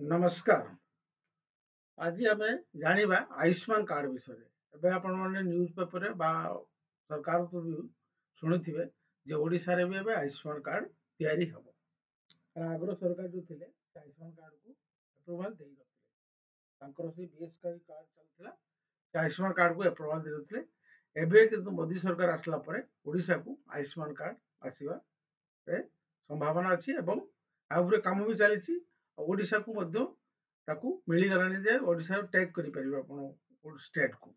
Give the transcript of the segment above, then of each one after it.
नमस्कार। आज आम जाना आयुष्मान कार्ड विषय एवं आपण मैंने न्यूज पेपर बा सरकार तो भी शुणुवे जे ओडिशा रे भी एबे आयुष्मान कार्ड तैयारी हम आग्रह सरकार जो थे आयुष्मान कार्ड को अप्रूवाल दे नथिले बीएस कार्ड चलता आयुष्मान कार्ड को अप्रूवाल दे नथिले एबे किंतु मोदी सरकार आसला परे ओडिशा को आयुष्मान कार्ड आसीबा रे संभावना अछि एवं आउरे काम भी चली ओडिशा को मध्य ताकू मिलगलानी जे ओडिशा टैग करि परिबा आपण स्टेट को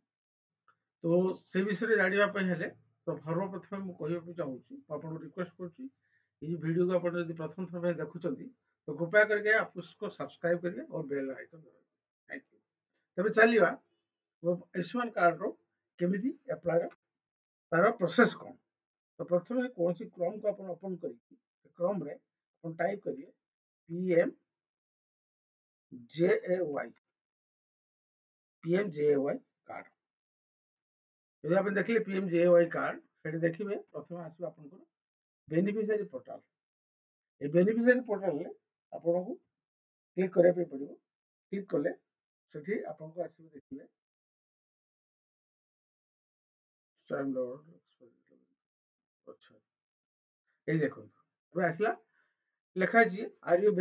तो से विषय जानापी हेले तो सर्वप्रथम मुझे कहवाक चाहूँगी आपको रिक्वेस्ट करुँची ये वीडियो को आप प्रथम थर भाई देखुं तो कृपया करके आप उसको सब्सक्राइब करिए और बेल आइकन दबाइए। Thank you. तबे चलिए आयुष्मान कार्ड रो केमिति अप्लाई तार प्रोसेस कौन तो प्रथम कौन सी क्रम को आप ओपन करिए क्रम रे आप टाइप करिए पीएमजेएवाई कार्ड यदि आप देखिए पीएमजेएवाई कार्ड से देखिए प्रथम आसो आप बेनिफिशियरी पोर्टाल ये बेनिफिशियरी पोर्टाल में आपको क्लिक करने पड़ो क्लिक कले से आपको आस देखिए अच्छा ये देखो आसला लिखा आर यू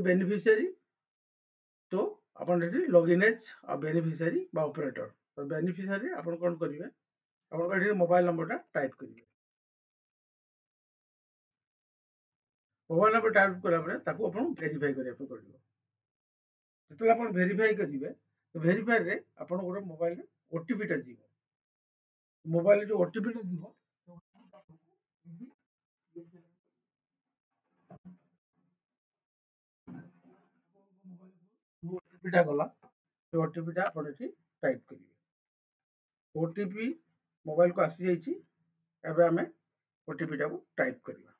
बेनिफिशियरी तो अपन लॉगिन एज और बेनिफिशियरी बा ऑपरेटर तो बेनिफिशियरी अपन कौन करेंगे आप मोबाइल नंबर टाइप करेंगे मोबाइल नंबर टाइप कलापर भेरीफाई करने पड़ो जो आप भेरीफाई करेंगे तो भेरीफाई रे आप गोटे मोबाइल ओटीपीटा जी मोबाइल जो ओटीपीटा जीव ओटीपीटा गला से ओटीपीटा आप टाइप करेंगे ओटीपी मोबाइल को आसी जाइए एवं आम ओटीपीटा को टाइप करवा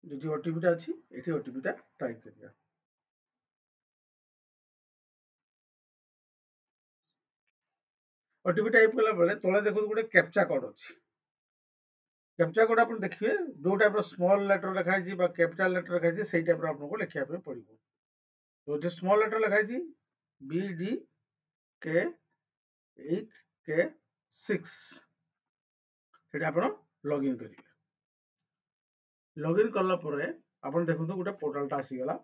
जो ओटीपीटा अच्छी ये ओटीपीटा टाइप करवा ओटीपी टाइप कला बेले तले देखो गोटे कैप्चा कोड अच्छी कैप्चा कोड आप देखिए जो टाइप स्मॉल लेटर लिखाई कैपिटल लेटर लिखाई से टाइप आपको लिखा पड़ो तो स्मॉल लेटर लिखाई BD के 8K6 आप लॉगिन करेंगे लॉगिन कला आप देखो गोटे पोर्टालटा आसीगला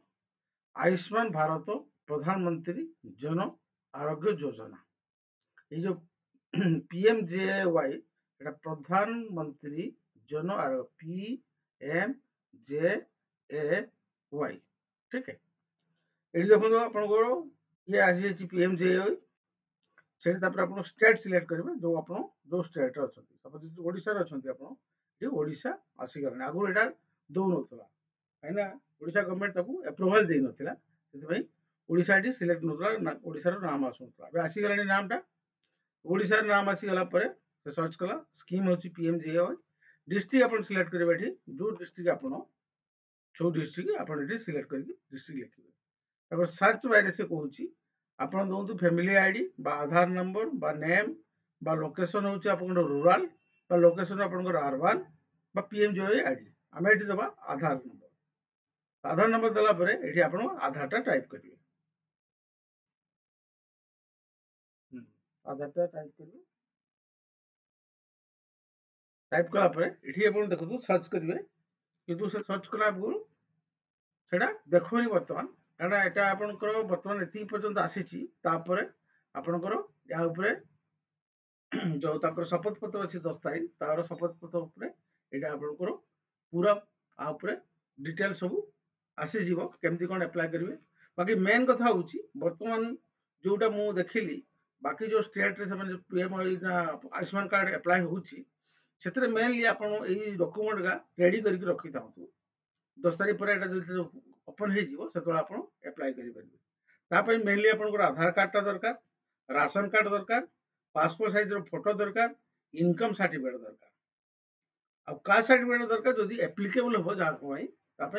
आयुष्मान भारत प्रधानमंत्री जन आरोग्य योजना ये जो पीएमजेवाई प्रधानमंत्री जन आरोग्य PMJAY ठीक है ये देखो आप ये आसी पीएमजेवाई से स्टेट सिलेक्ट करेंगे जो आप जो स्टेट अच्छा सपोज ओडिशा अच्छा ओडिशा आसीगला आगुरी यहाँ दौन कहीं ओडिशा गवर्नमेंट अप्रूवाल दे नाला से ओडिशा ये सिलेक्ट ना ओडिशार नाम आसूला आसीगला नामटा ओडिशार नाम आसीगला सर्च कला स्कीम हूँ पीएमजेएवाई डिस्ट्रिक्ट आप सिलेक्ट करेंगे जो डिस्ट्रिक्ट आप जो डिस्ट्रिक्ट आप सिलेक्ट कर डिस्ट्रिक्ट लिखे सर्च बाय से कहूँ आप दौतु फैमिली आईडी आधार नंबर नेम लोकेशन हूँ आप रूराल लोकेशन आप अर्बान पीएमजेएवाई आईडी आम ये दबा आधार नंबर देला ये आप आधारटा टाइप करेंगे आधारटा टाइप करेंगे टाइप कला ये देखो सर्च करेंगे किंतु से सर्च कला आगु से देखनी बर्तमान कारण यहाँ आपंकर बर्तमान ये पर्यटन आसी आपणकर या जो शपथ पत्र अच्छी 10 तारीख तार शपथ पत्र यहाँ आपंकर पूरा आउे डिटेल सब आसीज केमती कौन एप्लाय करेंगे बाकी मेन कथा हूँ बर्तमान जोटा मुझे देखिली बाकी जो स्टेट रे पीएम आयुष्मान कार्ड एप्लाय होती मेनली आप डॉक्यूमेंट का रेडी करके रखी था 10 तारीख पर ओपन हो आप एप्लाय करेंगे मेनली आप आधार कार्डटा दरकार राशन कार्ड दरकार पासपोर्ट साइज फोटो दरकार इनकम सर्टिफिकेट दरकार कास्ट सर्टिफिकेट दरकार जदि एप्लिकेबल हम जहाँ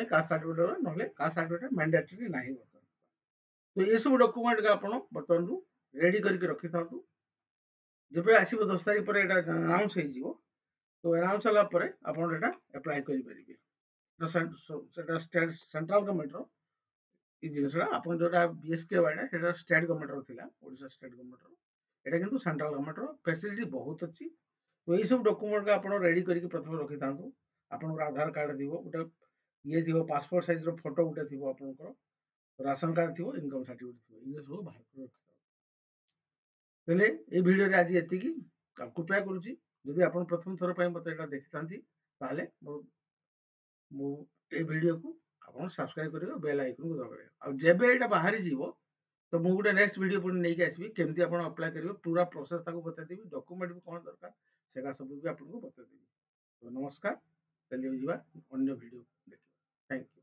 कास्ट सर्टिफिकेट ना कास्ट सर्टिफिकेट मैंडेटरी ना तो ये सब डॉक्यूमेंट आप बर्तमान रेडी करके रखी था जब आसो 10 तारीख पर अनाउंस हो तो अनाउंस होला परे आपण एटा अप्लाई करि परिबे। तो सेटा स्टेट सेंट्रल गवर्नमेंट रो ई जिनिसटा आपण जोटा बीएसके वाडा सेटा स्टेट गवर्नमेंट रो थिला, ओडिशा स्टेट गवर्नमेंट रो। एटा किंतु सेंट्रल गवर्नमेंट रो फैसिलिटी बहुत अछि। तो एई सब डॉक्यूमेंट का आपण रेडी करके प्रथम रखि थांतु। आपन आधार कार्ड दिबो, गोटे ये दिबो, पासपोर्ट साइज रो फोटो गोटे थिबो आपनकर, राशन कार्ड थिबो, इनकम सर्टिफिकेट थिबो, ये सब बाहर कर रखि। हेले ए भिडियो रे आज एतिकी। कृपया करूची जदि आपण प्रथम थर पय मते एटा देखिथांती ताले मो ए वीडियो को आपण सब्सक्राइब करियो, बेल आइकन को दबाइयो। आ जेबे एटा बाहरी जीवो तो मु गुटे नेक्स्ट वीडियो पुणी नहीं के आसबी, केमती आपण अप्लाई करियो पूरा प्रोसेस ताको बता देबी, डॉक्यूमेंट भी कोन दरकार सेगा सब भी आपन को बता देबी। तो नमस्कार, चलिए जीवा अन्य वीडियो देखियो। Thank you.